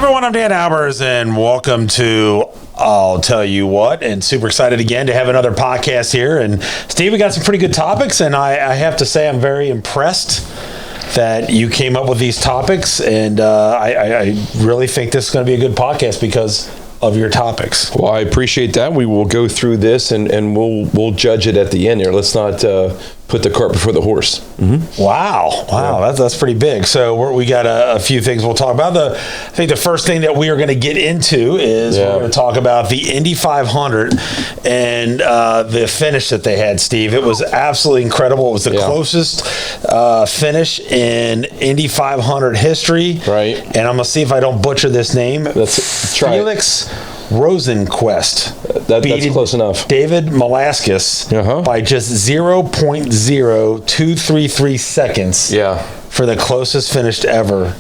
everyone, I'm Dan Albers, and welcome to I'll Tell You What, and super excited again to have another podcast here. And Steve, we got some pretty good topics, and I have to say I'm very impressed that you came up with these topics, and I really think this is going to be a good podcast because of your topics. Well, I appreciate that. We will go through this and we'll judge it at the end here. Let's not put the cart before the horse. Mm-hmm. Wow, that's pretty big. So we got a few things we'll talk about. I think the first thing that we are going to get into is we're going to talk about the Indy 500 and the finish that they had, Steve. It was absolutely incredible. It was the closest finish in Indy 500 history. Right. And I'm going to see if I don't butcher this name. Let's try Felix Rosenquist. That's close enough. David Malaskis by just 0.0233 seconds for the closest finish ever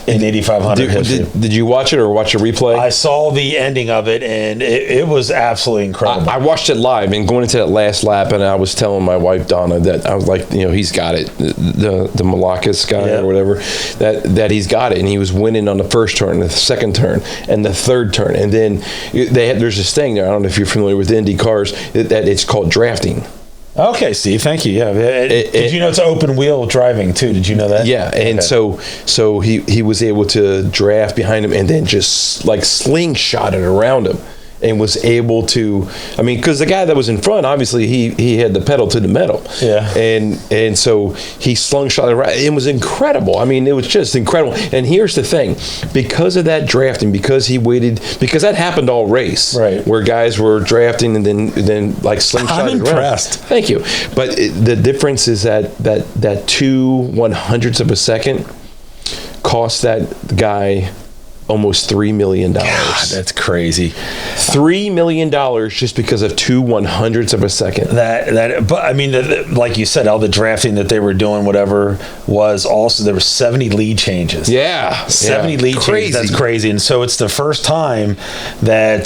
in Indy 500 history. Did you watch it or watch a replay? I saw the ending of it, and it was absolutely incredible. I watched it live, and going into that last lap, and I was telling my wife, Donna, that I was like, he's got it. The Malaskis guy or whatever, that he's got it. And he was winning on the first turn, the second turn, and the third turn. And then there's this thing there, I don't know if you're familiar with Indy cars, that it's called drafting. Okay, Steve, thank you. Yeah, did you know it's open wheel driving too? Did you know that? Yeah, and so he was able to draft behind him and then just like slingshot it around him. And was able to, because the guy that was in front, obviously he had the pedal to the metal. Yeah. And so he slingshot it around. It was incredible. It was just incredible. And here's the thing, because of that drafting, because he waited, because that happened all race, right? Where guys were drafting and then like slingshot I'm it around. Impressed. Thank you. But the difference is that 2/100ths of a second cost that guy almost $3 million. God, that's crazy. $3 million just because of 2/100ths of a second. But like you said, all the drafting that they were doing, whatever was also there were 70 lead changes. Yeah, 70 lead changes. That's crazy. And so it's the first time that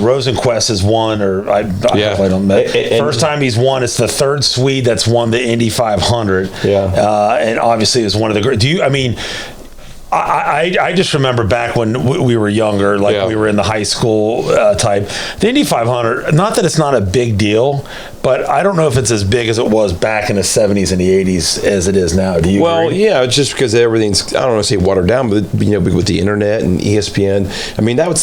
Rosenquist has won, or I don't know. First time he's won. It's the third Swede that's won the Indy 500. Yeah, and obviously is one of the great. I just remember back when we were younger, we were in the high school type. The Indy 500, not that it's not a big deal, but I don't know if it's as big as it was back in the 70s and the 80s as it is now. Do you agree? Yeah, just because everything's, I don't want to say watered down, but with the internet and ESPN,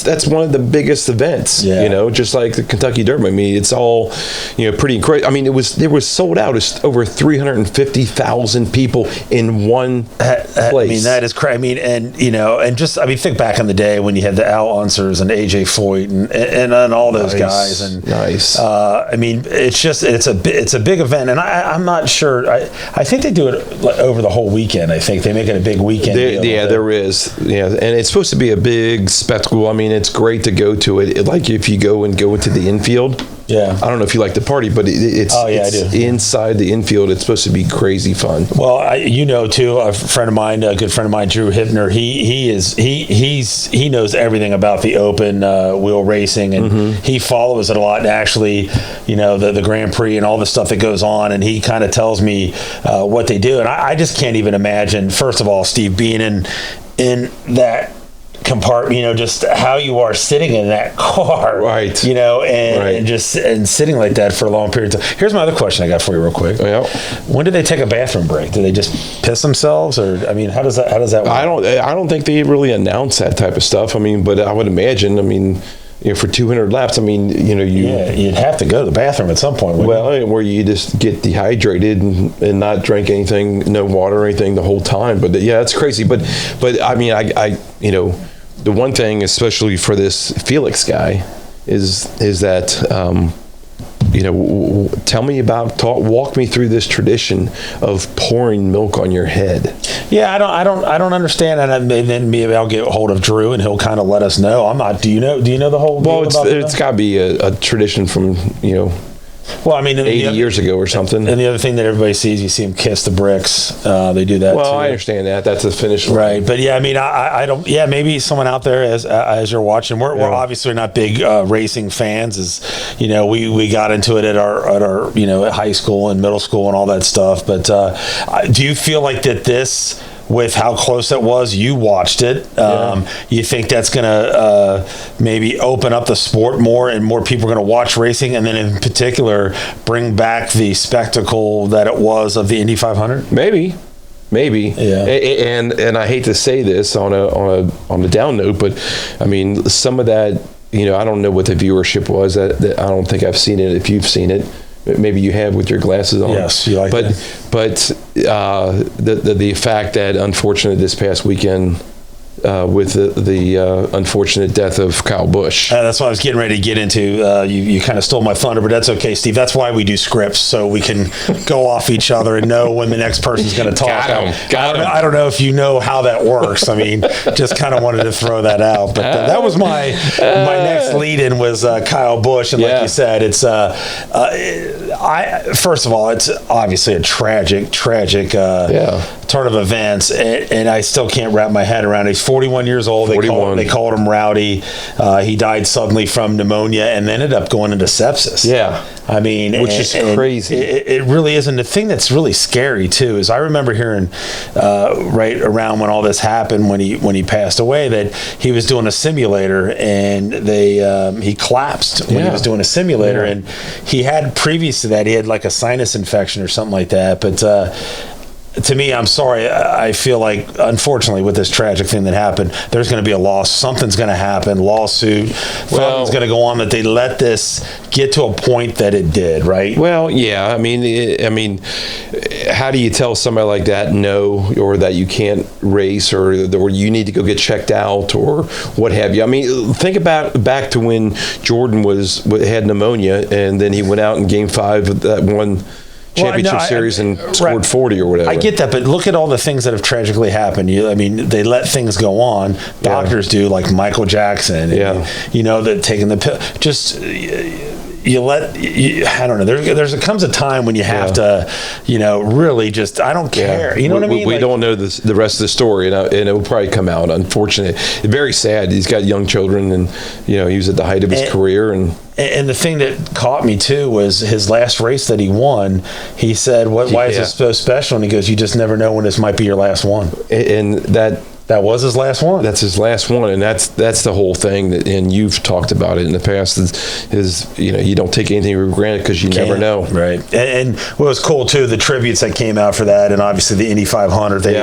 that's one of the biggest events. Yeah. Just like the Kentucky Derby. It's all pretty crazy. It was sold out as over 350,000 people in one place. That is crazy. And think back in the day when you had the Al Unsers and AJ Foyt and all those guys. And nice. It's a big event, and I'm not sure. I think they do it over the whole weekend. I think they make it a big weekend. There is. Yeah, and it's supposed to be a big spectacle. It's great to go to it. Like if you go into the infield. Yeah, I don't know if you like the party, but it's I do. Inside the infield. It's supposed to be crazy fun. Well, too, a friend of mine, a good friend of mine, Drew Hipner. He knows everything about the open wheel racing, and he follows it a lot. And actually, the Grand Prix and all the stuff that goes on, and he kind of tells me what they do, and I just can't even imagine. First of all, Steve, being in that compartment, just how you are sitting in that car, right? And sitting like that for a long period of time. Here's my other question I got for you, real quick. Yeah. When do they take a bathroom break? Do they just piss themselves, or how does that work? I don't think they really announce that type of stuff. But I would imagine. For 200 laps, you'd have to go to the bathroom at some point. Where you just get dehydrated and not drink anything, no water or anything the whole time. But it's crazy. But the one thing, especially for this Felix guy, is that walk me through this tradition of pouring milk on your head. Yeah, I don't understand, and then maybe I'll get a hold of Drew and he'll kind of let us know. I'm not. Do you know the whole? Well, it's got to be a tradition from 80 years ago or something. And the other thing that everybody sees, you see them kiss the bricks. They do that. Well, too. I understand that. That's a finish line. Right. But I don't. Yeah, maybe someone out there as you're watching. We're obviously not big racing fans. We got into it at our at high school and middle school and all that stuff. But do you feel like that this with how close it was. You watched it. You think that's going to maybe open up the sport more, and more people are going to watch racing, and then in particular bring back the spectacle that it was of the Indy 500? Maybe. Yeah. And I hate to say this on a down note, but I mean, some of that, I don't know what the viewership was. That I don't think I've seen it. If you've seen it, maybe you have with your glasses on. Yes, you like that. But the fact that unfortunately this past weekend, with the unfortunate death of Kyle Busch. That's what I was getting ready to get into. You kind of stole my thunder, but that's okay, Steve. That's why we do scripts, so we can go off each other and know when the next person's going to talk. Got him. I don't know if you know how that works. I mean, just kind of wanted to throw that out. But that was my next lead-in was Kyle Busch, and like you said, it's first of all, it's obviously a tragic turn of events, and I still can't wrap my head around it. He's 41 years old. They called him Rowdy. He died suddenly from pneumonia and ended up going into sepsis. Yeah. I mean, which is crazy. It really is. And the thing that's really scary too is I remember hearing right around when all this happened, when he passed away, that he was doing a simulator and he collapsed when he was doing a simulator, and he had previous to that he had like a sinus infection or something like that. But to me, I'm sorry, I feel like, unfortunately, with this tragic thing that happened, there's going to be a loss. Something's going to happen, lawsuit. Something's going to go on, that they let this get to a point that it did, right? Well, yeah. I mean, how do you tell somebody like that no, or that you can't race, or you need to go get checked out, or what have you? I mean, think about back to when Jordan had pneumonia, and then he went out in Game 5 of that one championship series and scored 40 or whatever. I get that, but look at all the things that have tragically happened. I mean, they let things go on. Doctors do, like Michael Jackson. And, that taking the pill. Just I don't know. There comes a time when you have to, really just, I don't care. You know what I mean? We don't know the rest of the story, and it will probably come out. Unfortunately, very sad. He's got young children, and he was at the height of his career. And the thing that caught me too was his last race that he won. He said, "Why is this so special?" And he goes, "You just never know when this might be your last one." And that was his last one. That's his last one, and that's the whole thing. And you've talked about it in the past. Is you don't take anything for granted because you never know. Right. And what was cool too, the tributes that came out for that, and obviously the Indy 500. They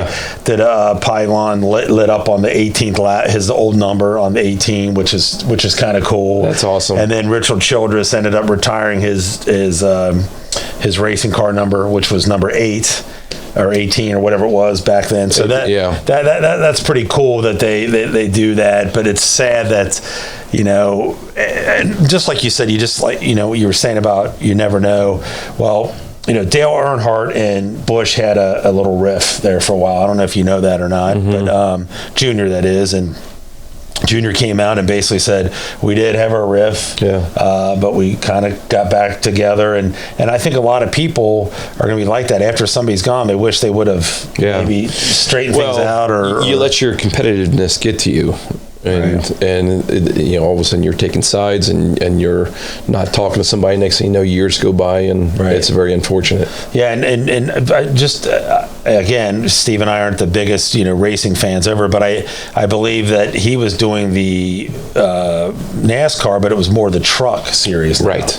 did a pylon lit up on the 18th lap, his old number on the 18, which is kind of cool. That's awesome. And then Richard Childress ended up retiring his racing car number, which was number 8. Or 18 or whatever it was back then. So that's pretty cool that they do that. But it's sad that, and just like you said, you were saying about you never know. Well, Dale Earnhardt and Busch had a little riff there for a while. I don't know if you know that or not, but Junior, that is, and Junior came out and basically said, we did have our riff, but we kind of got back together. And I think a lot of people are going to be like that. After somebody's gone, they wish they would have maybe straightened things out. Or you let your competitiveness get to you. And all of a sudden you're taking sides and you're not talking to somebody. Next thing you know, years go by, and it's very unfortunate. Yeah, and I just again, Steve and I aren't the biggest racing fans ever, but I believe that he was doing the NASCAR, but it was more the truck series. Right.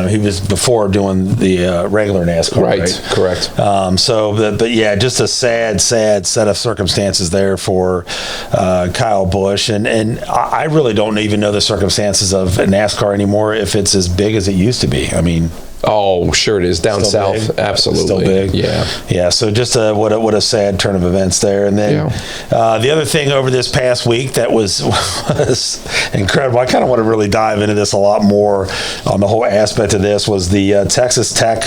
He was before doing the regular NASCAR. Right. Correct. But just a sad set of circumstances there for Kyle Busch. And I really don't even know the circumstances of NASCAR anymore, if it's as big as it used to be. I mean, oh, sure it is. Down south, big. Absolutely. Still big. Yeah. So just what a sad turn of events there. And then the other thing over this past week that was incredible. I kind of want to really dive into this a lot more on the whole aspect of this, was the Texas Tech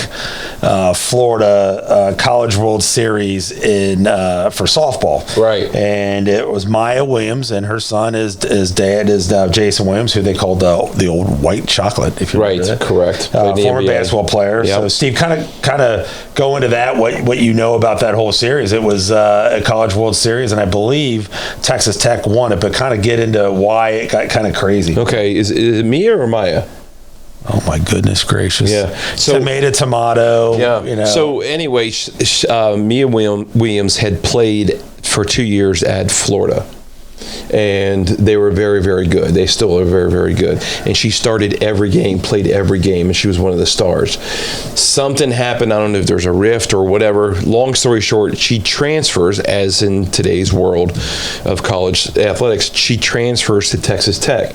Florida College World Series for softball. Right. And it was Maya Williams, and her son is dad is Jason Williams, who they called the old white chocolate. If you remember that. Correct. Former basketball player. Yep. So Steve, kind of go into that. What you know about that whole series? It was a College World Series, and I believe Texas Tech won it. But kind of get into why it got kind of crazy. Okay, is it Mia or Maya? Oh my goodness gracious! Yeah. So tomato. Yeah. You know. So anyway, Mia Williams had played for 2 years at Florida, and they were very, very good. They still are very, very good. And she started every game, played every game, and she was one of the stars. Something happened. I don't know if there's a rift or whatever. Long story short, she transfers, as in today's world of college athletics, she transfers to Texas Tech.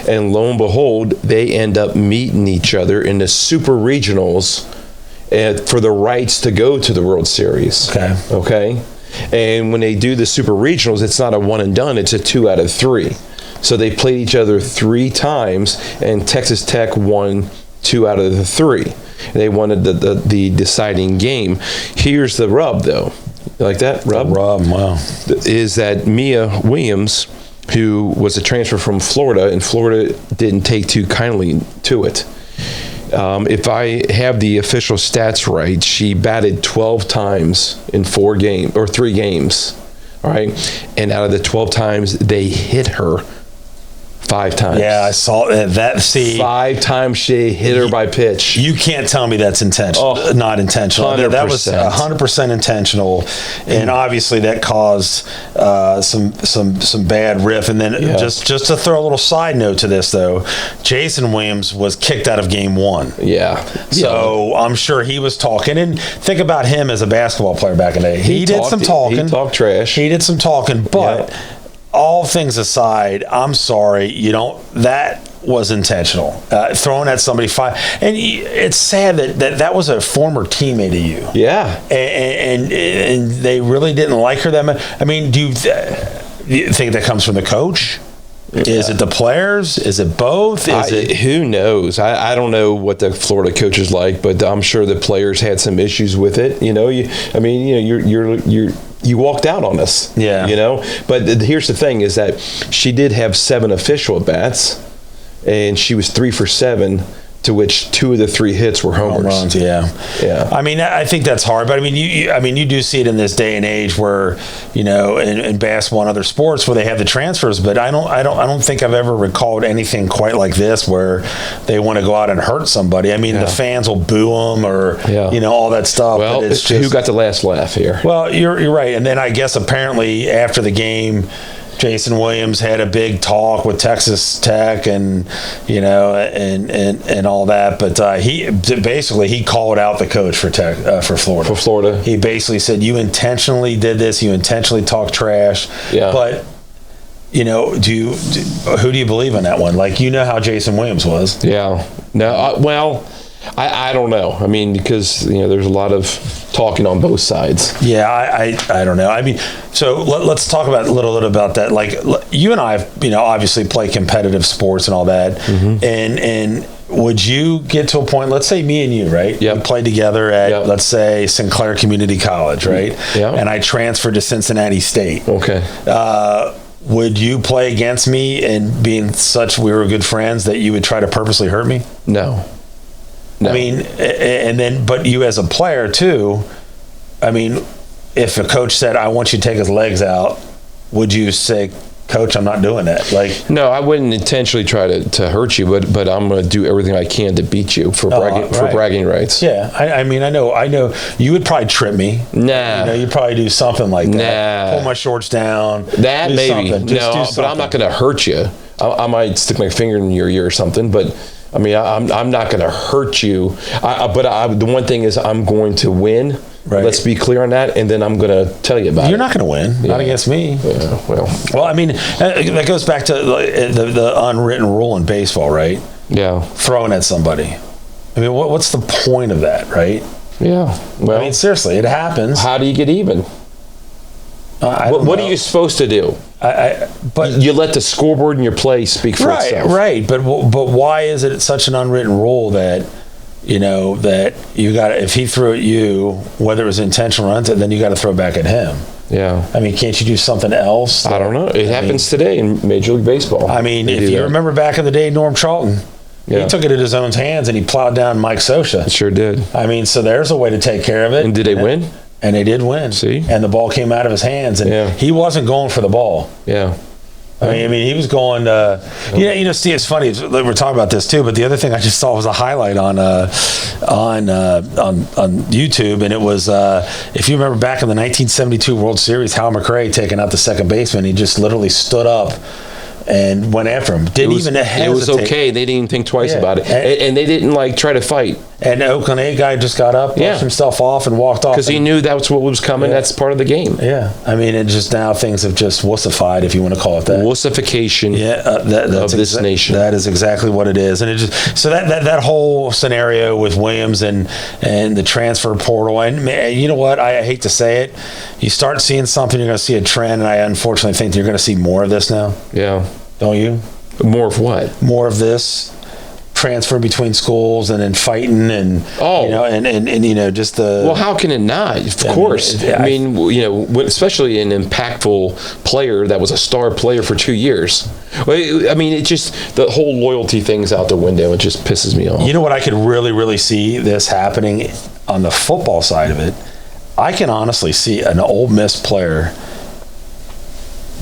And lo and behold, they end up meeting each other in the super regionals for the rights to go to the World Series. Okay. And when they do the super regionals, it's not a one and done, it's a 2 out of 3. So they played each other 3 times, and Texas Tech won 2 out of the 3. They wanted the deciding game. Here's the rub, though. You like that? Rub? The rub, wow. Is that Mia Williams, who was a transfer from Florida, and Florida didn't take too kindly to it. If I have the official stats right, she batted 12 times in 3 games. All right. And out of the 12 times, they hit her 5 times. Yeah, I saw that. See, 5 times she hit her by pitch. You can't tell me that's intentional. Not intentional. 100%. That was 100% intentional, and obviously that caused some bad riff. And then just to throw a little side note to this, though, Jason Williams was kicked out of Game 1. Yeah. So I'm sure he was talking. And think about him as a basketball player back in the day. He did some talking. He talked trash. He did some talking, but. Yeah. All things aside, I'm sorry, that was intentional. Throwing at somebody 5, and it's sad that was a former teammate of you. Yeah, and they really didn't like her that much. I mean, do you think that comes from the coach? Yeah. Is it the players? Is it both? Who knows? I don't know what the Florida coach is like, but I'm sure the players had some issues with it. You walked out on us. Yeah. But here's the thing: is that she did have 7 official at bats, and she was 3 for 7. To which 2 of the 3 hits were homers. Home runs, yeah. I mean, I think that's hard, but I mean, you do see it in this day and age where, in basketball and other sports where they have the transfers. But I don't think I've ever recalled anything quite like this where they want to go out and hurt somebody. I mean, the fans will boo them or all that stuff. Well, but it's who got the last laugh here? Well, you're right, and then I guess apparently after the game, Jason Williams had a big talk with Texas Tech and all that, but he called out the coach for Florida. For Florida, he basically said, "You intentionally did this. You intentionally talked trash." Yeah. But who do you believe in that one? Like how Jason Williams was. Yeah. No. I don't know. I mean, because there's a lot of talking on both sides. Yeah, I don't know. I mean, so let's talk about a little bit about that. Like you and I have, obviously play competitive sports and all that. Mm-hmm. And would you get to a point? Let's say me and you, right? Yep. We played together at let's say Sinclair Community College, right? Yeah. And I transferred to Cincinnati State. Okay. Would you play against me and being such we were good friends that you would try to purposely hurt me? No. I mean, but you as a player too, I mean, if a coach said, I want you to take his legs out, would you say, Coach, I'm not doing that? No, I wouldn't intentionally try to hurt you, but I'm going to do everything I can to beat you for bragging rights. Yeah, I mean, I know you would probably trip me. Nah. You'd probably do something like that. Nah. Pull my shorts down. That maybe. No, but I'm not going to hurt you. I might stick my finger in your ear or something, but I mean, I'm not going to hurt you. But the one thing is I'm going to win. Right. Let's be clear on that, and then I'm going to tell you about it. You're not going to win. Not against me. Yeah, well, I mean, that goes back to the unwritten rule in baseball, right? Yeah. Throwing at somebody. I mean, what's the point of that, right? Yeah. Well, I mean, seriously, it happens. How do you get even? What are you supposed to do? But you let the scoreboard in your play speak for itself. Right. But why is it such an unwritten rule that that you got if he threw at you, whether it was intentional or not, then you got to throw back at him? Yeah. I mean, can't you do something else? I don't know. It happens today in Major League Baseball. I mean, if you remember back in the day, Norm Charlton. Yeah. He took it in his own hands and he plowed down Mike Scioscia. It sure did. I mean, so there's a way to take care of it. And did they win? And they did win. See? And the ball came out of his hands. And he wasn't going for the ball. Yeah. I mean, he was going. Steve, it's funny. We're talking about this too, but the other thing I just saw was a highlight on YouTube, and it was if you remember back in the 1972 World Series, Hal McRae taking out the second baseman. He just literally stood up and went after him. Didn't even hesitate. It was okay. They didn't even think twice about it, and they didn't try to fight. And the Oakland A guy just got up, brushed himself off, and walked off because he knew that's what was coming. That's part of the game. Yeah, I mean, it just now things have just wussified, if you want to call it that. Wussification. That's of this nation. That is exactly what it is, and it just so that whole scenario with Williams and the transfer portal, and you know what? I hate to say it, you start seeing something, you're going to see a trend, and I unfortunately think you're going to see more of this now. Yeah. Don't you? More of what? More of this transfer between schools and then fighting and just the. Well, how can it not? Of course. I mean, especially an impactful player that was a star player for 2 years. I mean, it just the whole loyalty thing's out the window. It just pisses me off. You know what? I could really, really see this happening on the football side of it. I can honestly see an Ole Miss player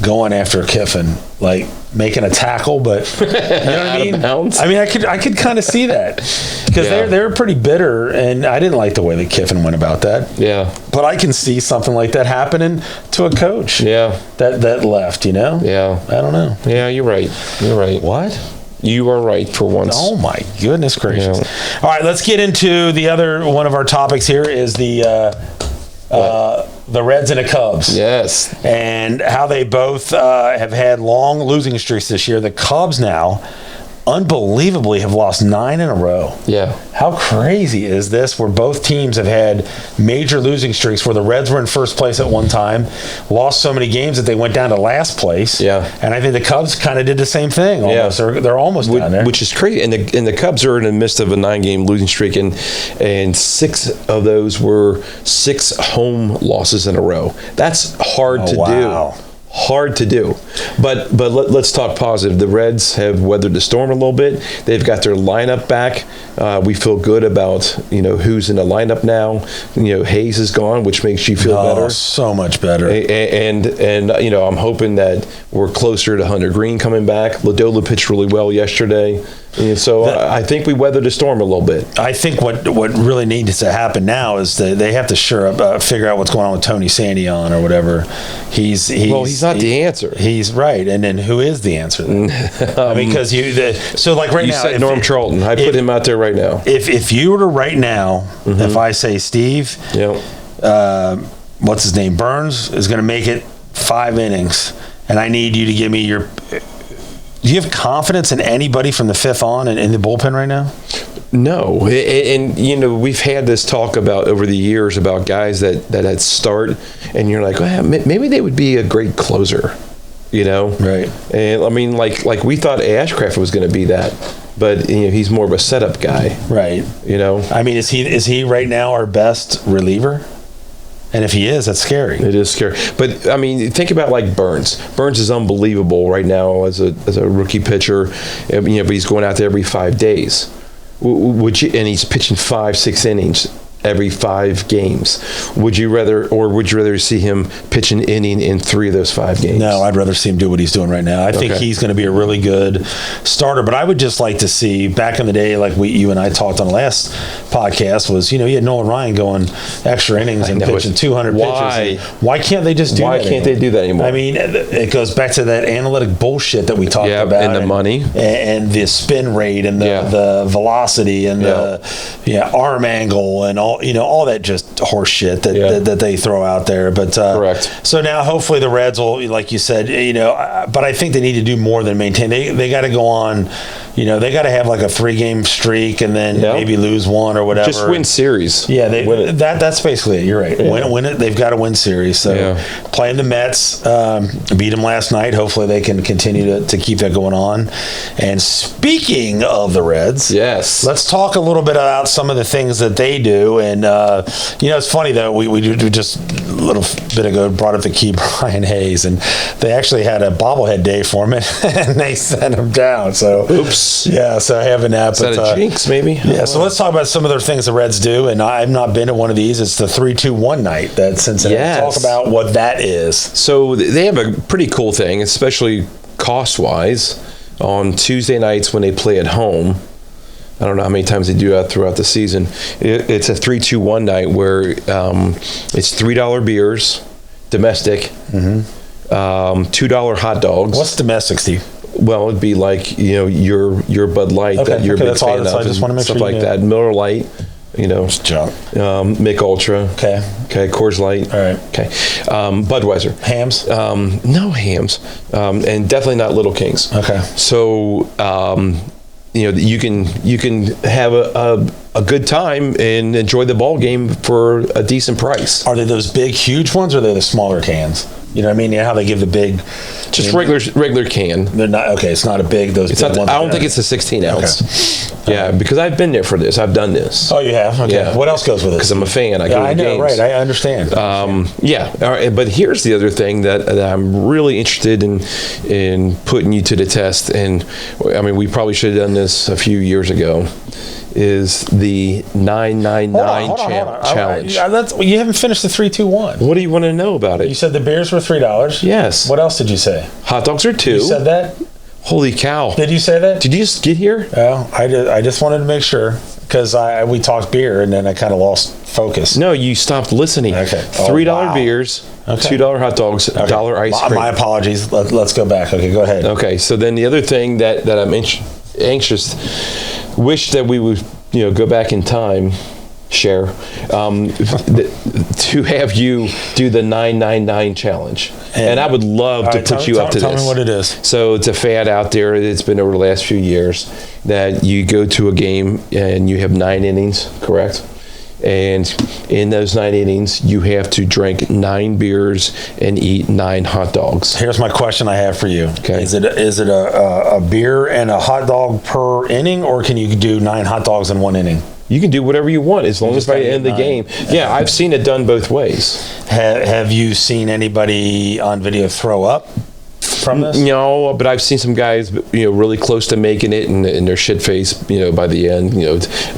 going after Kiffin, like making a tackle, but you know what I mean? I mean, I could kind of see that because they're pretty bitter, and I didn't like the way that Kiffin went about that. Yeah, but I can see something like that happening to a coach. Yeah, that left. Yeah, I don't know. Yeah, you're right. What? You are right for once. Oh my goodness gracious! All right, let's get into the other one of our topics here. Is the Reds and the Cubs. Yes. And how they both have had long losing streaks this year. The Cubs now, unbelievably, have lost 9 in a row. Yeah. How crazy is this where both teams have had major losing streaks where the Reds were in first place at one time, lost so many games that they went down to last place. Yeah. And I think the Cubs kind of did the same thing almost. Yeah. They're almost down there. Which is crazy. And the Cubs are in the midst of a 9-game losing streak, and 6 of those were 6 home losses in a row. That's hard to do. Hard to do, but let's talk positive. The Reds have weathered the storm a little bit. They've got their lineup back. We feel good about who's in the lineup now. Hayes is gone, which makes you feel better. So much better. And I'm hoping that we're closer to Hunter Green coming back. Lodolo pitched really well yesterday. So I think we weathered the storm a little bit. I think what really needs to happen now is that they have to figure out what's going on with Tony Sandion or whatever. He's not the answer. He's right, and then who is the answer then? Because right you now, said Norm Charlton. I put him out there right now. If you were to right now, if I say Steve, what's his name, Burns is going to make it 5 innings, and I need you to give me your. Do you have confidence in anybody from the 5th on in the bullpen right now? No, and we've had this talk about over the years about guys that had start, and you're like, well, maybe they would be a great closer, Right. And I mean, like we thought Ashcraft was going to be that, but he's more of a setup guy, right? I mean, is he right now our best reliever? And if he is, that's scary. It is scary. But, I mean, think about like Burns. Burns is unbelievable right now as a rookie pitcher. But he's going out there every 5 days. And he's pitching 5-6 innings every 5 games. Would you rather see him pitch an inning in 3 of those 5 games? No, I'd rather see him do what he's doing right now. I think he's going to be a really good starter, but I would just like to see, back in the day, like you and I talked on the last podcast, was, you had Nolan Ryan going extra innings and pitching 200 pitches. Why can't they just do that? Why can't they do that anymore? I mean, it goes back to that analytic bullshit that we talked about. And the money. And the spin rate and the velocity and the arm angle and all that just horse shit that they throw out there. But correct. So now hopefully the Reds will, like you said, but I think they need to do more than maintain. They got to go on, they got to have like a 3-game streak and then maybe lose 1 or whatever. Just win series. Yeah, that's basically it. You're right. Yeah. Win it. They've got to win series. So playing the Mets, beat them last night. Hopefully they can continue to keep that going on. And speaking of the Reds, yes, let's talk a little bit about some of the things that they do. And it's funny though. We just a little bit ago brought up the key Brian Hayes, and they actually had a bobblehead day for him, and they sent him down. So oops. Yeah. So having that. Is that a jinx maybe? Yeah. So let's talk about some of the things the Reds do, and I've not been to one of these. It's the 3-2-1 night that Cincinnati. Yes. Talk about what that is. So they have a pretty cool thing, especially cost-wise, on Tuesday nights when they play at home, I don't know how many times they do that throughout the season. It's a 3-2-1 night where it's $3 beers, domestic, $2 hot dogs. What's domestic, Steve? Well, it'd be like your Bud Light that you're a big fan of, I just want to make stuff sure like that. Miller Lite, It's junk. Mick Ultra. Okay. Coors Light. All right. Okay. Budweiser. Hams. No hams, and definitely not Little Kings. Okay. So you can have a good time and enjoy the ball game for a decent price. Are they those big, huge ones, or are they the smaller cans? You know what I mean? You know how they give the big, just regular can. They're not okay. It's not a big. Those. It's big not. ones I don't think it's a 16 ounce. Okay. Yeah, because I've been there for this. I've done this. Oh, you have. Okay. Yeah. What else goes with it? Because I'm a fan. I go to I know. games. Right. I understand. Yeah. All right. But here's the other thing that I'm really interested in putting you to the test. And I mean, we probably should have done this a few years ago. Is the 999 challenge? You haven't finished the 3-2-1. What do you want to know about it? You said the beers were $3. Yes. What else did you say? Hot dogs are $2. You said that. Holy cow! Did you say that? Did you just get here? Well, I just wanted to make sure because we talked beer and then I kind of lost focus. No, you stopped listening. Okay. $3 beers, okay. $2 hot dogs, $1 ice cream. My apologies. Let's go back. Okay, go ahead. Okay, so then the other thing that I'm anxious, wish that we would go back in time, share, to have you do the 999 challenge. And I would love to put you up to this. Tell me what it is. So it's a fad out there. It's been over the last few years that you go to a game and you have 9 innings, correct? And in those 9 innings, you have to drink 9 beers and eat 9 hot dogs. Here's my question I have for you. Okay. Is it a beer and a hot dog per inning, or can you do 9 hot dogs in 1 inning? You can do whatever you want as long as by the end of the game. Yeah, I've seen it done both ways. Have you seen anybody on video throw up from this? No, but I've seen some guys, really close to making it, and they're shit faced, by the end,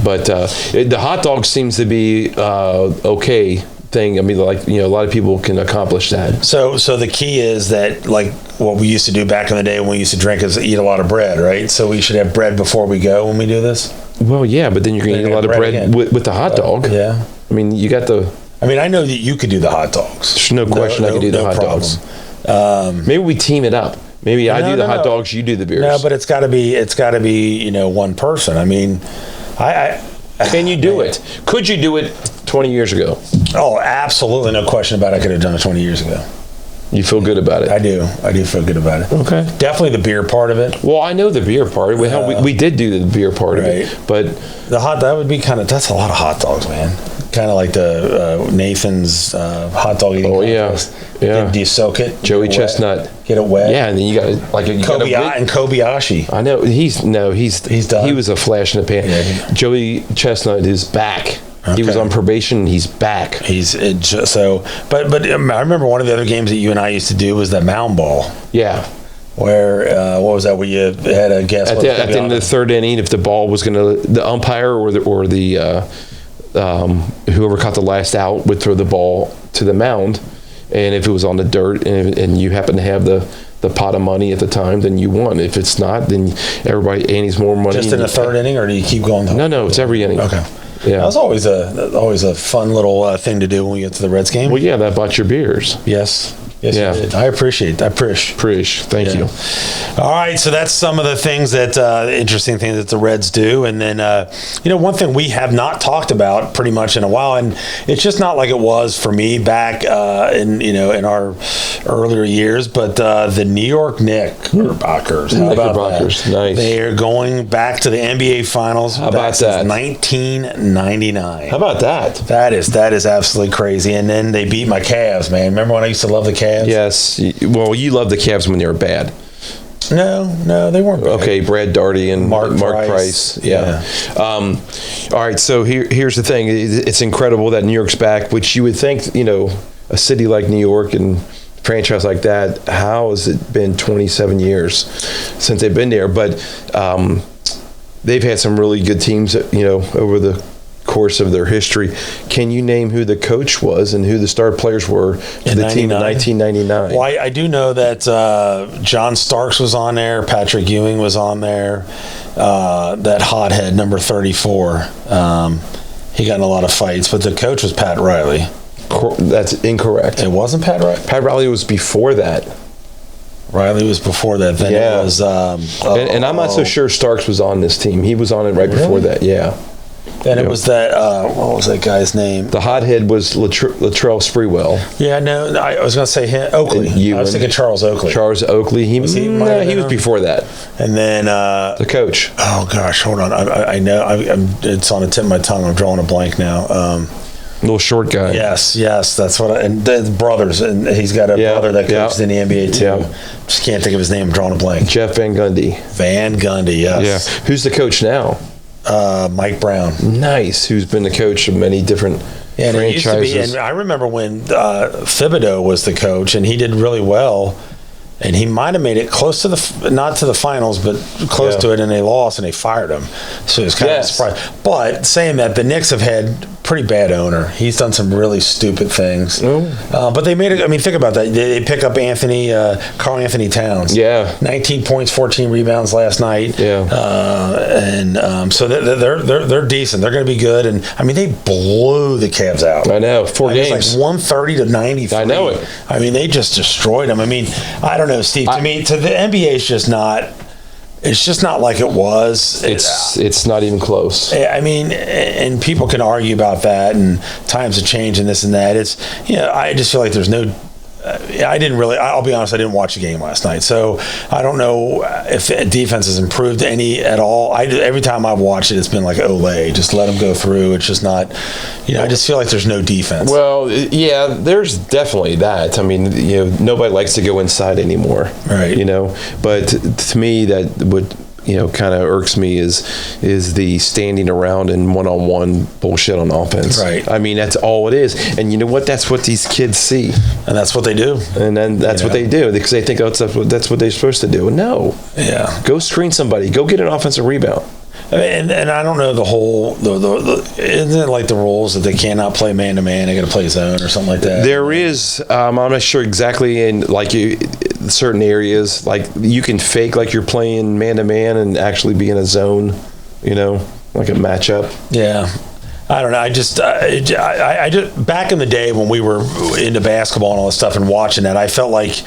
But the hot dog seems to be okay thing. I mean, a lot of people can accomplish that. So the key is that, like what we used to do back in the day when we used to drink, is eat a lot of bread, right? So we should have bread before we go when we do this. Well, yeah, but then you're going to eat a lot of bread with the hot dog. Yeah. I mean, you got the. I mean, I know that you could do the hot dogs. There's no question I could do the hot dogs. Maybe we team it up. Maybe I do the hot dogs, you do the beers. No, but it's got to be one person. I mean, can you do it? Could you do it 20 years ago? Oh, absolutely, no question about it. I could have done it 20 years ago. You feel good about it? I do feel good about it. Okay. Definitely the beer part of it. Well, I know the beer part. We did do the beer part of it, but that would be that's a lot of hot dogs, man. Kind of like the Nathan's hot dog eating contest. Yeah. Do you soak it? Joey Chestnut. Get it wet. Yeah, and then you got Kobayashi. I know he's done. He was a flash in the pan. Yeah. Joey Chestnut is back. Okay. He was on probation. He's back. But I remember one of the other games that you and I used to do was that mound ball. Yeah. Where what was that? Where you had a guess at the end of the 3rd inning, if the ball was going to, the umpire or the whoever caught the last out would throw the ball to the mound, and if it was on the dirt and you happen to have the pot of money at the time, then you won. If it's not, then everybody needs more money. Just in the 3rd inning, or do you keep going? No, it's every inning. Okay. Yeah, that's always a fun little thing to do when we get to the Reds game. Well, yeah, that bought your beers. Yes, you did. I appreciate that. Thank you. All right, so that's some of the things interesting things that the Reds do, and then one thing we have not talked about pretty much in a while, and it's just not like it was for me back in our earlier years, but the New York Knickerbockers. How about that? Nice. They are going back to the NBA Finals. How about that? 1999. How about that? That is absolutely crazy. And then they beat my Cavs, man. Remember when I used to love the Cavs? Yes. Well, you loved the Cavs when they were bad. No, they weren't bad. Okay, Brad Daugherty and Mark Price. Yeah. All right, so here's the thing. It's incredible that New York's back, which you would think, a city like New York and a franchise like that, how has it been 27 years since they've been there? But they've had some really good teams, over the course of their history. Can you name who the coach was and who the star players were for the team in 1999? Well, I do know that John Starks was on there. Patrick Ewing was on there. That hothead, number 34. He got in a lot of fights, but the coach was Pat Riley. That's incorrect. It wasn't Pat Riley? Pat Riley was before that. Riley was before that. Then it was... and I'm not so sure Starks was on this team. He was on it right before that, yeah. And it was that, what was that guy's name? The hothead was Latrell Sprewell. Yeah, no, I was going to say him, Oakley. I was thinking Charles Oakley. Charles Oakley. He was before that. And then... the coach. Oh, gosh, hold on. I know. It's on the tip of my tongue. I'm drawing a blank now. Little short guy. Yes, that's what. And the brothers, and he's got a brother that coaches in the NBA too. Yeah. Just can't think of his name. I'm drawing a blank. Jeff Van Gundy. Van Gundy, yes. Yeah. Who's the coach now? Mike Brown. Nice. Who's been the coach of many different franchises. It used to be, and I remember when Thibodeau was the coach, and he did really well. And he might have made it close to not to the finals, but close to it, and they lost, and they fired him. So it was kind of a surprise. But saying that, the Knicks have had pretty bad owner. He's done some really stupid things. But they made it. I mean, think about that. They pick up Karl Anthony Towns. Yeah. 19 points, 14 rebounds last night. Yeah. So they're decent. They're going to be good. And I mean, they blew the Cavs out. I know. 4 games. It's like 130 to 93. I know it. I mean, they just destroyed them. I mean, I don't know, Steve. To me, to the NBA, it's just not. It's just not like it was. It's not even close. I mean, and people can argue about that, and times have changed and this and that. I just feel like there's no. I'll be honest, I didn't watch the game last night, so I don't know if defense has improved any at all. Every time I've watched it, it's been like Olay, just let them go through. It's just not, I just feel like there's no defense. Well, yeah, there's definitely that. I mean, nobody likes to go inside anymore, right? But to me, that would. Kind of irks me is the standing around and one-on-one bullshit on offense. Right. I mean, that's all it is. And you know what? That's what these kids see. And that's what they do. And then that's what they do because they think that's what they're supposed to do. No. Yeah. Go screen somebody. Go get an offensive rebound. And I don't know isn't it like the rules that they cannot play man to man? They got to play zone or something like that. There is. I'm not sure exactly in certain areas. Like you can fake like you're playing man to man and actually be in a zone. Like a matchup. Yeah. I don't know. I just back in the day when we were into basketball and all this stuff and watching that, I felt like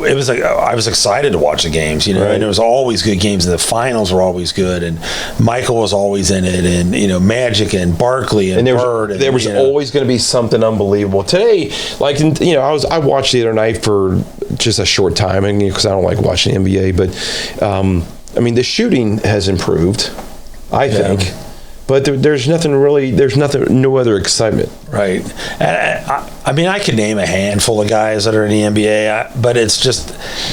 it was like I was excited to watch the games, right. And there was always good games, and the finals were always good, and Michael was always in it, and Magic and Barkley and Bird. There was always going to be something unbelievable. Today, I watched the other night for just a short time, and because I don't like watching the NBA, but I mean the shooting has improved, I think. But there's no other excitement. Right. I mean, I could name a handful of guys that are in the NBA, but it's just,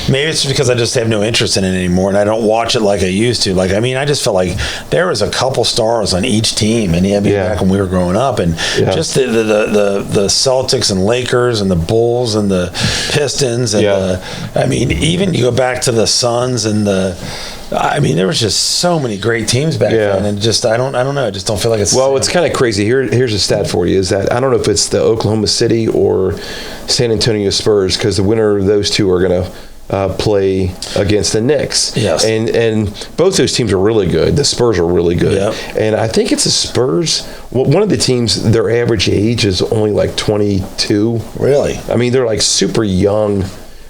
maybe it's because I just have no interest in it anymore, and I don't watch it like I used to. I just felt like there was a couple stars on each team in the NBA back when we were growing up, and just the Celtics and Lakers and the Bulls and the Pistons, and even you go back to the Suns and there was just so many great teams back then, and just I don't know. I just don't feel like it's. Well, it's kind of crazy. Here's a stat for you: is that I don't know if it's the Oklahoma City or San Antonio Spurs, because the winner of those two are going to play against the Knicks. Yes, and both those teams are really good. The Spurs are really good, and I think it's the Spurs. One of the teams, their average age is only like 22. Really? I mean, they're like super young.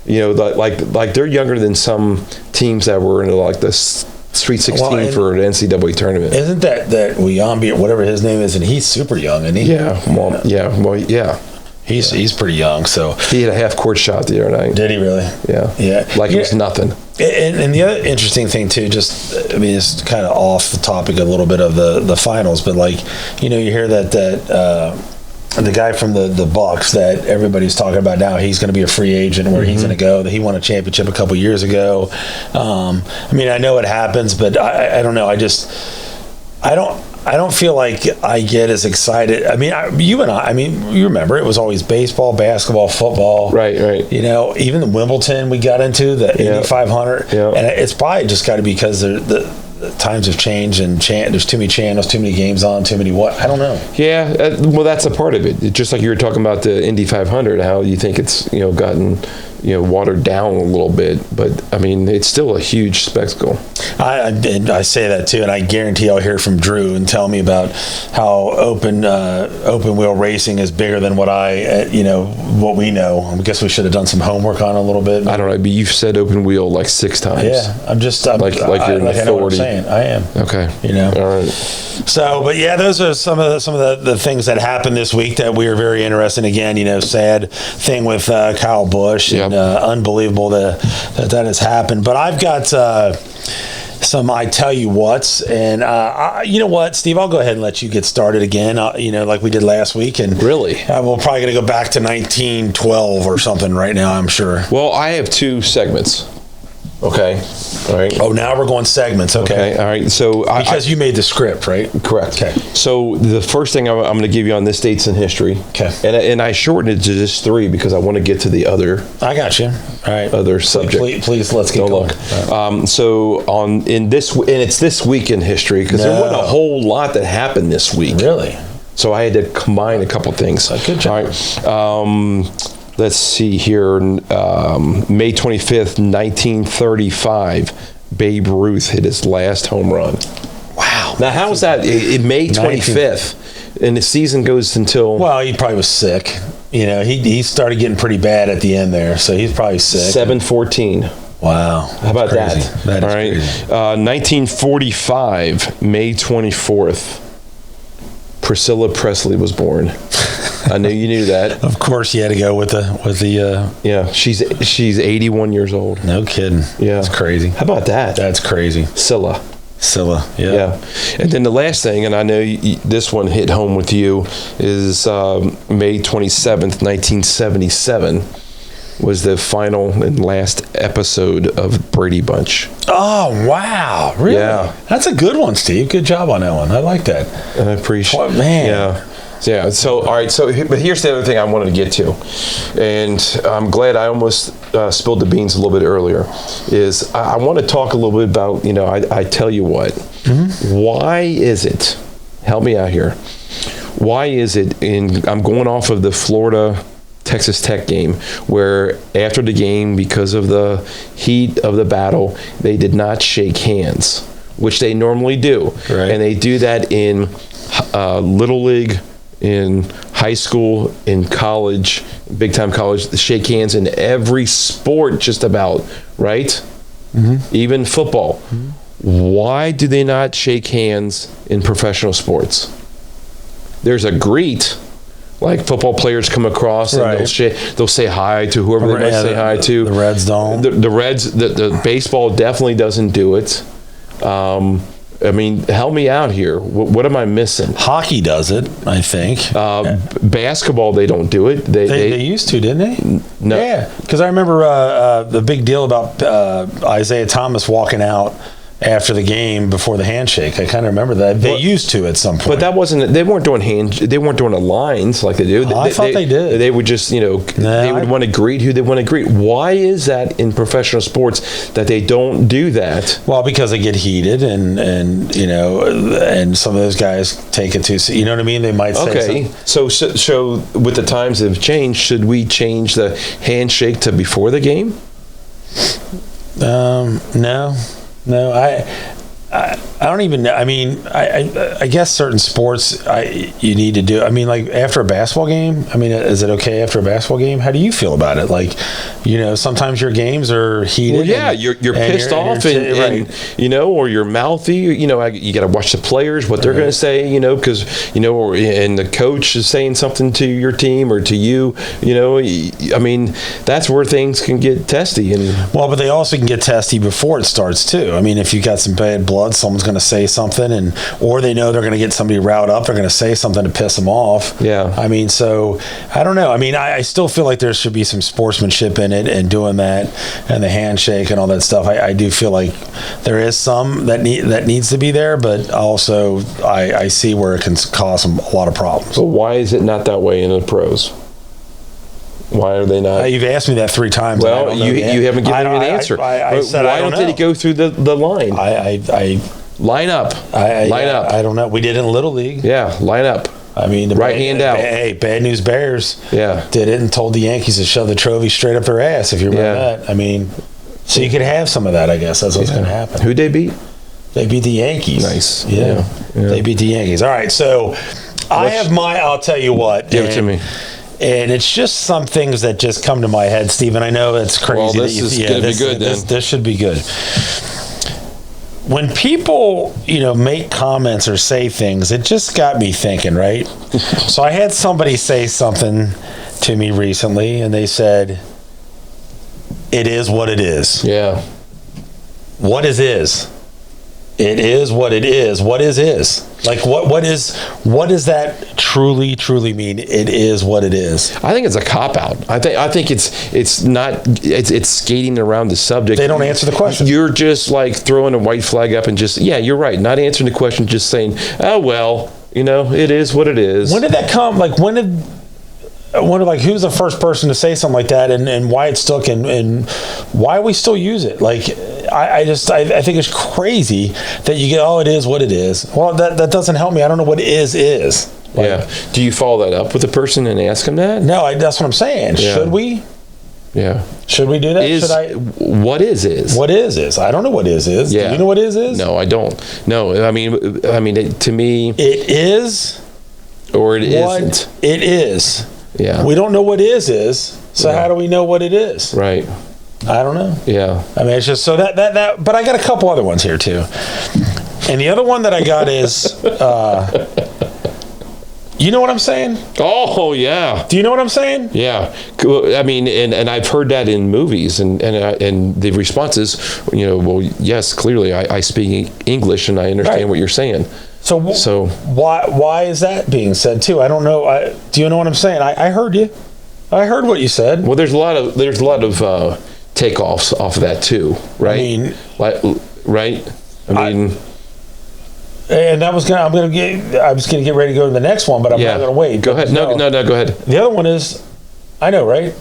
Like they're younger than some teams that were in like the Sweet 16 for an NCAA tournament. Isn't that Uyambi or whatever his name is, and he's super young, isn't he? Yeah. He's pretty young, so he had a half-court shot the other night. Did he really? Yeah. Like it was nothing. And the other interesting thing too, it's kind of off the topic a little bit of the finals, but you hear that. The guy from the Bucks that everybody's talking about now, he's going to be a free agent. Where he's going to go? He won a championship a couple years ago. I know it happens, but I don't know. I don't feel like I get as excited. I mean, you and I. I mean, you remember it was always baseball, basketball, football. Right. Even the Wimbledon we got into the Indy 500, and it's probably just got to be because times have changed, and there's too many channels, too many games on, too many what? I don't know. Yeah, well, that's a part of it. Just like you were talking about the Indy 500, how you think it's gotten watered down a little bit, but I mean it's still a huge spectacle. I say that too, and I guarantee I'll hear from Drew and tell me about how open wheel racing is bigger than what what we know. I guess we should have done some homework on it a little bit. I don't know, but you've said open wheel like 6 times. Yeah, I'm like you're an authority. I know what I'm saying. I am. Okay. All right. So, but yeah, those are some of the things that happened this week that we were very interested in. Again, sad thing with Kyle Busch. Yep. And unbelievable that has happened. But I've got some I tell you what's, and you know what, Steve, I'll go ahead and let you get started again. Like we did last week, and really, we're probably going to go back to 1912 or something right now, I'm sure. Well, I have 2 segments. Okay. All right. Oh, now we're going segments. Okay. All right. So because you made the script, right? Correct. Okay. So the first thing I'm going to give you on this dates in history. Okay. And I shortened it to just 3 because I want to get to the other. I got you. All right. Other subject. Please let's get going. Right. So it's this week in history because there wasn't a whole lot that happened this week. Really? So I had to combine a couple things. Good job. All right. Let's see here. May 25th, 1935, Babe Ruth hit his last home run. Wow. Now, how is that? May 25th, and the season goes until... Well, he probably was sick. He started getting pretty bad at the end there, so he's probably sick. 7/14. Wow. How about that? That is all right. crazy. 1945, May 24th, Priscilla Presley was born. I knew you knew that. Of course, you had to go with the. Yeah, she's 81 years old. No kidding. Yeah, that's crazy. How about that? That's crazy. Scylla. Yeah. And then the last thing, and I know this one hit home with you, is May 27th, 1977. Was the final and last episode of Brady Bunch. Oh, wow. Really? Yeah. That's a good one, Steve. Good job on that one. I like that. I appreciate it. Man. Yeah. So, all right. But here's the other thing I wanted to get to. And I'm glad I almost spilled the beans a little bit earlier. Is I want to talk a little bit about, I tell you what. Mm-hmm. Why is it, help me out here. Why is it I'm going off of the Florida Texas Tech game, where after the game, because of the heat of the battle, they did not shake hands, which they normally do. Right. And they do that in Little League, in high school, in college, big time college. They shake hands in every sport just about, right? Mm-hmm. Even football. Mm-hmm. Why do they not shake hands in professional sports? There's a greet. Like football players come across and they'll say hi to whoever they might say hi to. The Reds don't. The Reds, the baseball definitely doesn't do it. I mean, help me out here. What am I missing? Hockey does it, I think. Basketball, they don't do it. They used to, didn't they? No. Yeah, because I remember the big deal about Isaiah Thomas walking out after the game before the handshake. I kind of remember that. They used to at some point. But that wasn't, they weren't doing the lines like they do. I thought they did. They would just, they would want to greet who they want to greet. Why is that in professional sports that they don't do that? Well, because they get heated and some of those guys take it too, you know what I mean? They might say something. So with the times that have changed, should we change the handshake to before the game? No, I don't even know. I mean, I guess certain sports you need to do. I mean, like after a basketball game. I mean, is it okay after a basketball game? How do you feel about it? Like, sometimes your games are heated. Well, yeah, you're pissed off, and or you're mouthy. You got to watch the players, what they're going to say. Because and the coach is saying something to your team or to you. I mean, that's where things can get testy. But they also can get testy before it starts too. I mean, if you got some bad blood, someone's going to say something, or they know they're going to get somebody riled up. They're going to say something to piss them off. Yeah. I mean, so I don't know. I mean, I still feel like there should be some sportsmanship in it and doing that and the handshake and all that stuff. I do feel like there is some that needs to be there, but also I see where it can cause a lot of problems. So why is it not that way in the pros? Why are they not? You've asked me that 3 times. Well, you haven't given me an answer. I said why I don't they go through the line? line up. Line up. I don't know. We did it in Little League. Yeah, line up. I mean, the right hand out. Hey, Bad News Bears did it and told the Yankees to shove the trophy straight up their ass, if you remember that. I mean, so you could have some of that, I guess. That's what's going to happen. Who'd they beat? They beat the Yankees. Nice. Yeah. They beat the Yankees. All right, so I have I'll tell you what. Give it to me. And it's just some things that just come to my head, Stephen. I know it's crazy. Well, this is going to be good, then. This should be good. When people, make comments or say things, it just got me thinking, right? So I had somebody say something to me recently, and they said, "It is what it is." Yeah. What is? It is what it is. What is? Like what does that truly mean? It is what it is. I think it's a cop out. I think it's skating around the subject. They don't answer the question. You're just like throwing a white flag up and just you're right. Not answering the question, just saying, "Oh well, it is what it is." When did that come? Like who's the first person to say something like that, and why it stuck, and why we still use it? Like, I think it's crazy that you get, it is what it is. Well, that doesn't help me. I don't know what is. Like, do you follow that up with a person and ask them that? No, that's what I'm saying. Yeah. Should we? Yeah. Should we do that? What is? What is? I don't know what is. Yeah. Do you know what is? No, I don't. No, I mean, to me, it is, or it isn't. It is. Yeah. We don't know what is. So how do we know what it is? Right. I don't know. Yeah. I mean, it's just so that but I got a couple other ones here too. And the other one that I got is you know what I'm saying? Oh, yeah. Do you know what I'm saying? Yeah. I mean, and I've heard that in movies, and the response is, well, yes, clearly I speak English and I understand what you're saying. So why is that being said too? I don't know. Do you know what I'm saying? I heard you. I heard what you said. Well, there's a lot of takeoffs off of that too, right? I mean, right? I mean, and I was gonna get ready to go to the next one, but I'm not gonna wait. Go ahead. No, go ahead. The other one is, I know, right?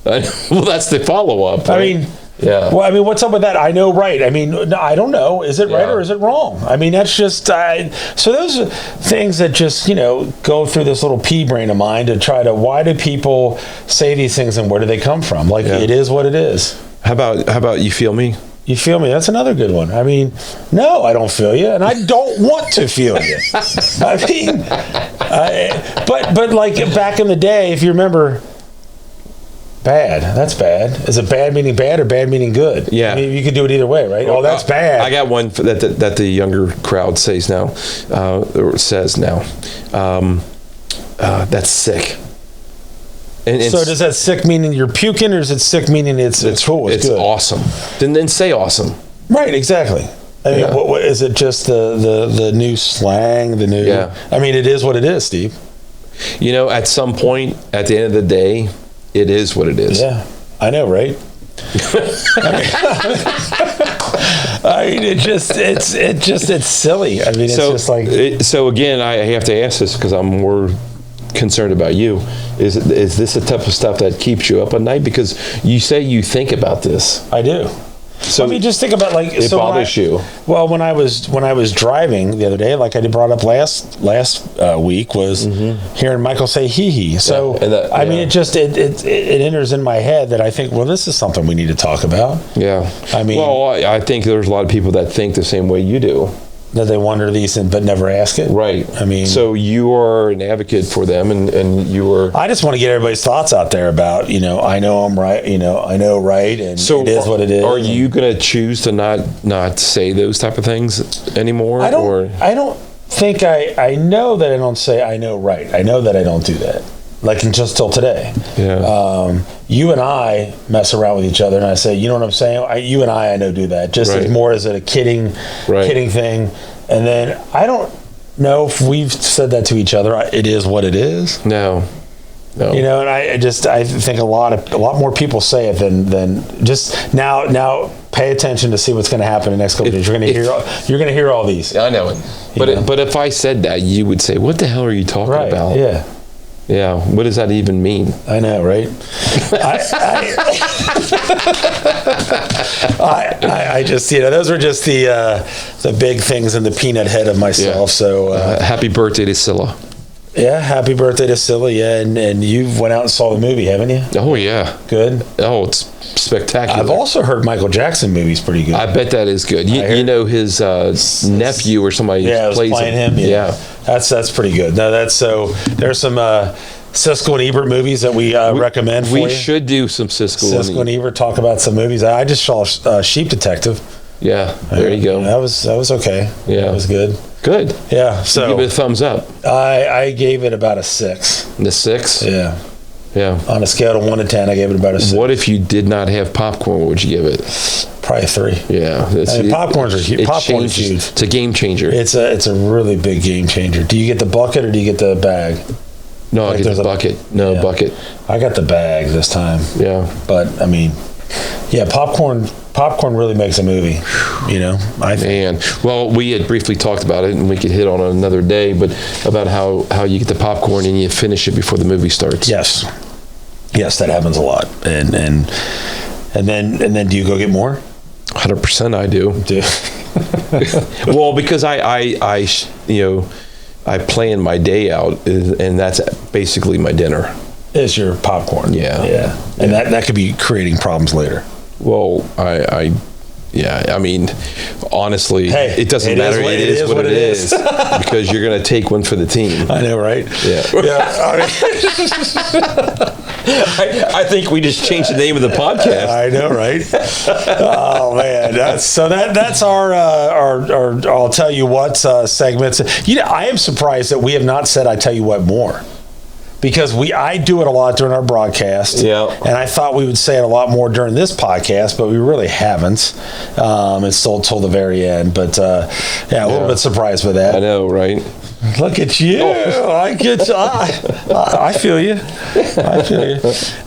Well, that's the follow-up. Right? I mean. Yeah. Well, I mean, what's up with that? I know, right? I mean, I don't know. Is it right or is it wrong? I mean, that's just so those are things that just go through this little pea brain of mine to try to why do people say these things and where do they come from? Like it is what it is. How about you feel me? You feel me? That's another good one. I mean, no, I don't feel you, and I don't want to feel you. I mean, but like back in the day, if you remember. Bad. That's bad. Is it bad meaning bad or bad meaning good? Yeah. I mean, you could do it either way, right? Oh, that's bad. I got one that the younger crowd says now, or says now. That's sick. And so does that sick meaning you're puking, or is it sick meaning it's cool? It's good? Awesome. Then say awesome. Right. Exactly. I mean, what is it? Just the new slang? The new? Yeah. I mean, it is what it is, Steve. At some point, at the end of the day. It is what it is. Yeah, I know, right? I mean, it's silly. I mean, it's just like. So again, I have to ask this because I'm more concerned about you. Is this the type of stuff that keeps you up at night? Because you say you think about this. I do. So I mean, just think about it bothers you. Well, when I was driving the other day, like I brought up last week, was hearing Michael say "hee hee." So I mean, it enters in my head that I think, well, this is something we need to talk about. Yeah. I mean, well, I think there's a lot of people that think the same way you do. That they wonder these but never ask it. Right. I mean, so you are an advocate for them, and you are. I just want to get everybody's thoughts out there about I know I'm right. I know right, and so it is what it is. Are you going to choose to not say those type of things anymore? I don't think I know that I don't say I know right. I know that I don't do that. Like just till today. Yeah. You and I mess around with each other, and I say, you know what I'm saying? You and I know do that. Just as more as a kidding thing. And then I don't know if we've said that to each other. It is what it is. No. And I think a lot more people say it than just now. Pay attention to see what's going to happen in the next couple of days. You're going to hear all these. I know it. But if I said that, you would say, "What the hell are you talking about?" Yeah. Yeah. What does that even mean? I know, right? I just, those are just the big things in the peanut head of myself. Yeah. So happy birthday to Scylla. Yeah, happy birthday to Scylla. Yeah, and you went out and saw the movie, haven't you? Oh yeah. Good. Oh, it's spectacular. I've also heard Michael Jackson movie's pretty good. I bet that is good. You know his nephew or somebody plays playing him. Yeah. That's pretty good. No, there's some Siskel and Ebert movies that we recommend for you. We should do some Siskel and Ebert, talk about some movies. I just saw Sheep Detective. Yeah, there you go. That was okay. Yeah, that was good. Good. Yeah. So give it a thumbs up. I gave it about a 6. The 6? Yeah. Yeah. On a scale of 1 to 10, I gave it about a 6. What if you did not have popcorn? What would you give it? Probably a 3. Yeah. Popcorn's huge. It's a game changer. It's a really big game changer. Do you get the bucket or do you get the bag? No, I get the bucket. Bucket. I got the bag this time. Yeah. But I mean, yeah, popcorn really makes a movie, I think. Man, well, we had briefly talked about it, and we could hit on it another day, but about how you get the popcorn and you finish it before the movie starts. Yes, that happens a lot. And then do you go get more? 100% I do. Well, because I plan my day out, and that's basically my dinner. Is your popcorn? Yeah. And that could be creating problems later. Well, I mean, honestly, it doesn't matter. It is what it is. Because you're going to take one for the team. I know, right? Yeah. I think we just changed the name of the podcast. I know, right? Oh man, that's our I'll tell you what segments. I am surprised that we have not said I tell you what more. Because I do it a lot during our broadcast, and I thought we would say it a lot more during this podcast, but we really haven't. It's still till the very end, but a little bit surprised by that. I know, right? Look at you! I get you. I feel you.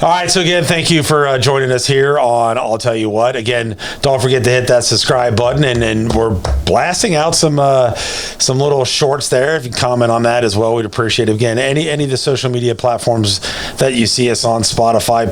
All right, so again, thank you for joining us here on I'll Tell You What. Again, don't forget to hit that subscribe button, and we're blasting out some little shorts there. If you comment on that as well, we'd appreciate it. Again, any of the social media platforms that you see us on, Spotify,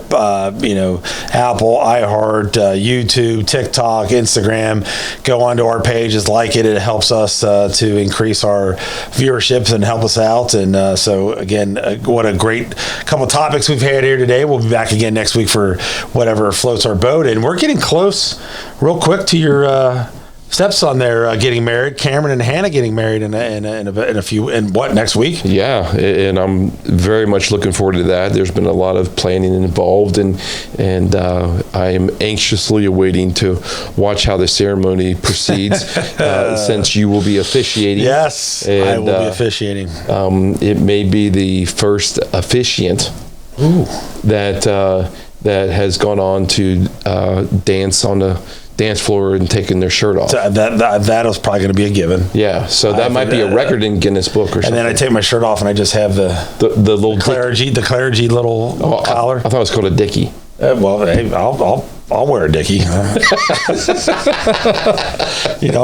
Apple, iHeart, YouTube, TikTok, Instagram, go onto our pages, like it. It helps us to increase our viewership and help us out. And so again, what a great couple topics we've had here today. We'll be back again next week for whatever floats our boat. And we're getting close real quick to your stepson there getting married. Cameron and Hannah getting married in next week? Yeah, and I'm very much looking forward to that. There's been a lot of planning involved, and I am anxiously awaiting to watch how the ceremony proceeds. Since you will be officiating. Yes, and, I will be officiating. It may be the first officiant that has gone on to dance on the dance floor and taking their shirt off. So that is probably going to be a given. Yeah, so that might be a record in Guinness Book or something. And then I take my shirt off and I just have the little clergy little collar. I thought it was called a dickie. Well, hey, I'll wear a dickie. I'm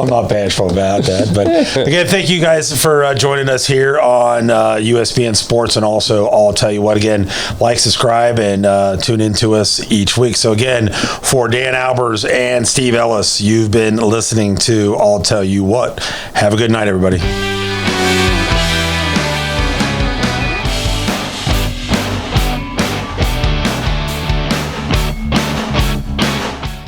not bashful about that. But again, thank you guys for joining us here on USBN Sports, and also I'll Tell You What. Again, like, subscribe, and tune in to us each week. So again, for Dan Albers and Steve Ellis, you've been listening to I'll Tell You What. Have a good night, everybody.